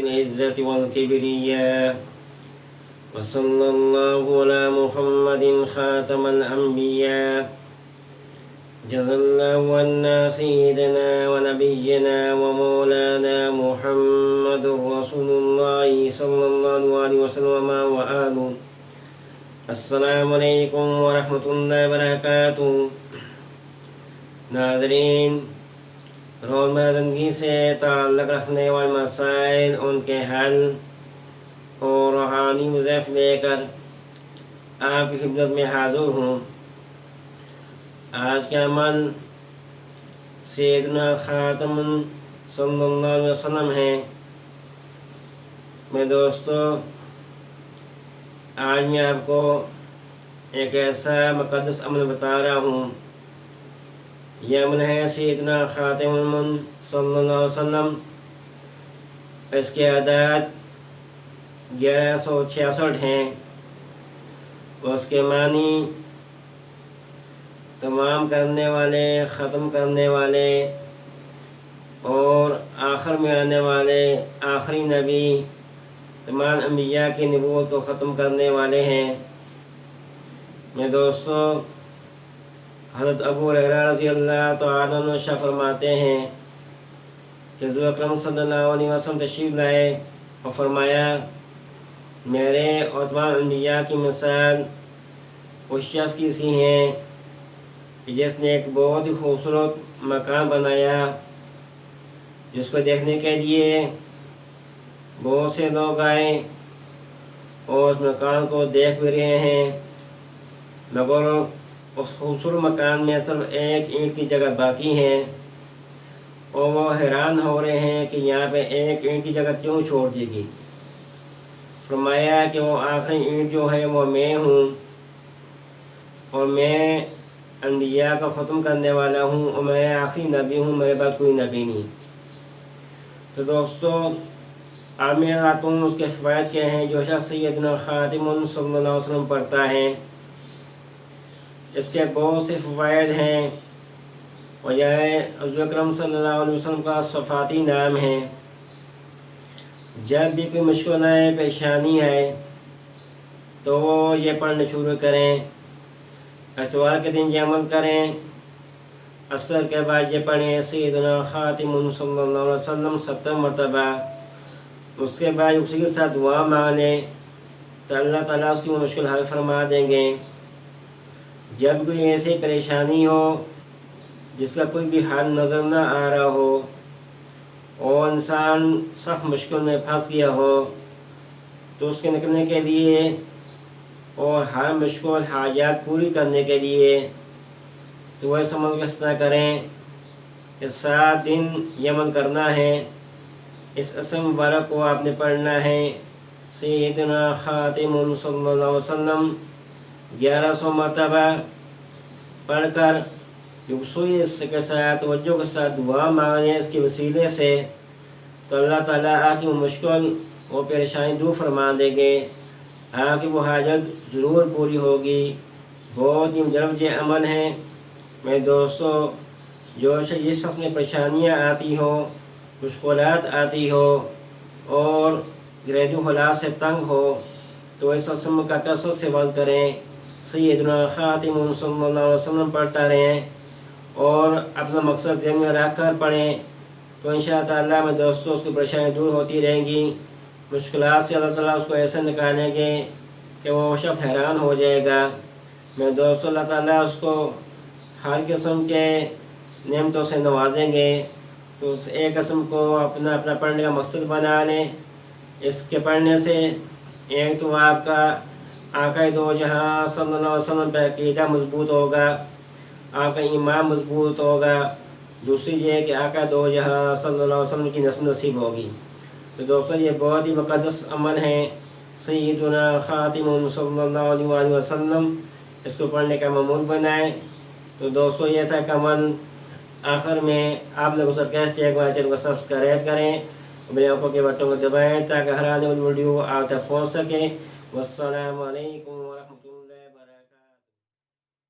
العزة والكبرياء. وصلى الله على محمد خاتم الأنبياء. جزا الله عنا سيدنا ونبينا ومولانا محمد رسول الله صلى الله عليه وسلم وآله. السلام علیکم ورحمۃ اللہ وبرکاتہ۔ ناظرین، روزمرہ زندگی سے تعلق رکھنے والے مسائل، ان کے حل اور روحانی وظائف لے کر آپ کی خدمت میں حاضر ہوں۔ آج کا عمل سیدنا خاتم صلی اللہ علیہ وسلم ہے۔ میرے دوستو، آج میں آپ کو ایک ایسا مقدس عمل بتا رہا ہوں۔ یہ عمل ہے سیدنا خاتم صلی اللہ علیہ وسلم۔ اس کے اعداد 1166 ہیں۔ اس کے معنی تمام کرنے والے، ختم کرنے والے اور آخر میں آنے والے آخری نبی، تمام انبیاء کی نبوت کو ختم کرنے والے ہیں۔ میرے دوستو، حضرت ابو ہریرہ رضی اللہ تعالیٰ عنہ فرماتے ہیں کہ حضور اکرم صلی اللہ علیہ وسلم تشریف لائے اور فرمایا، میرے اور تمام انبیاء کی مثال اس شخص کی سی ہیں کہ جس نے ایک بہت ہی خوبصورت مکان بنایا، جس کو دیکھنے کے لیے بہت سے لوگ آئے اور اس مکان کو دیکھ بھی رہے ہیں، مگر اس خوبصورت مکان میں صرف ایک اینٹ کی جگہ باقی ہے اور وہ حیران ہو رہے ہیں کہ یہاں پہ ایک اینٹ کی جگہ کیوں چھوڑ دی گئی۔ فرمایا کہ وہ آخری اینٹ جو ہے وہ میں ہوں، اور میں انبیاء کو ختم کرنے والا ہوں، اور میں آخری نبی ہوں، میرے بعد کوئی نبی نہیں۔ تو دوستو، اب میں آتا ہوں اس کے فوائد کیا ہیں جو شخص سیدنا خاتم صلی اللہ علیہ وسلم پڑھتا ہے۔ اس کے بہت سے فوائد ہیں، اور یہ حضور اکرم صلی اللہ علیہ وسلم کا صفاتی نام ہے۔ جب بھی کوئی مشکل آئے، پریشانی آئے، تو وہ یہ پڑھنا شروع کریں۔ اتوار کے دن یہ عمل کریں، عصر کے بعد یہ پڑھیں سیدنا خاتم صلی اللہ علیہ وسلم 70 مرتبہ۔ اس کے بعد اسی کے ساتھ دعا مانگ لیں تو اللہ تعالیٰ اس کی وہ مشکل حل فرما دیں گے۔ جب کوئی ایسی پریشانی ہو جس کا کوئی بھی حل نظر نہ آ رہا ہو اور انسان سخت مشکل میں پھنس گیا ہو، تو اس کے نکلنے کے لیے اور ہر مشکل حاجات پوری کرنے کے لیے تو وہ اس عمل کو اس طرح کریں کہ 7 دن یہ عمل کرنا ہے۔ اس اسم مبارک کو آپ نے پڑھنا ہے سیدنا خاتم صلی اللہ علیہ وسلم 1100 مرتبہ پڑھ کر یکسوئی کے ساتھ، توجہ کے ساتھ دعا مانگیں اس کے وسیلے سے، تو اللہ تعالیٰ آپ کی وہ مشکل وہ پریشانی دور فرما دیں گے، آپ کی وہ حاجت ضرور پوری ہوگی۔ بہت ہی مجرب یہ عمل ہے۔ میرے دوستو، جو جس شخص میں پریشانیاں آتی ہو، مشکلات آتی ہو اور گھریلو حالات سے تنگ ہو، تو اس قسم کا کثرت سے ورد کریں، سیدنا خاتم صلی اللہ علیہ وسلم پڑھتا رہیں اور اپنا مقصد ذہن میں رکھ کر پڑھیں، تو انشاءاللہ تعالیٰ میں دوستوں اس کی پریشانیاں دور ہوتی رہیں گی۔ مشکلات سے اللہ تعالیٰ اس کو ایسے نکالیں گے کہ وہ شخص حیران ہو جائے گا۔ میرے دوستوں، اللہ تعالیٰ اس کو ہر قسم کے نعمتوں سے نوازیں گے، تو اس ایک قسم کو اپنا پڑھنے کا مقصد بنا لیں۔ اس کے پڑھنے سے ایک تو آپ کا آقا دو جہاں صلی اللہ علیہ وسلم پہ عقیدہ مضبوط ہوگا، آپ کا ایمان مضبوط ہوگا، دوسری یہ ہے کہ آقا دو جہاں صلی اللہ علیہ وسلم کی نصیب ہوگی۔ تو دوستو، یہ بہت ہی مقدس عمل ہے سیدنا خاتم صلی اللہ علیہ وسلم، اس کو پڑھنے کا معمول بنائیں۔ تو دوستو، یہ تھا کہ عمل آخر میں آپ لوگوں سے ریکویسٹ ہے کہ ہمارے چینل کو سبسکرائب کریں، میرے آنکھوں کے بٹن کو دبائیں تاکہ ہر آنے والی ویڈیو آپ تک پہنچ سکے۔ والسلام علیکم ورحمۃ اللہ۔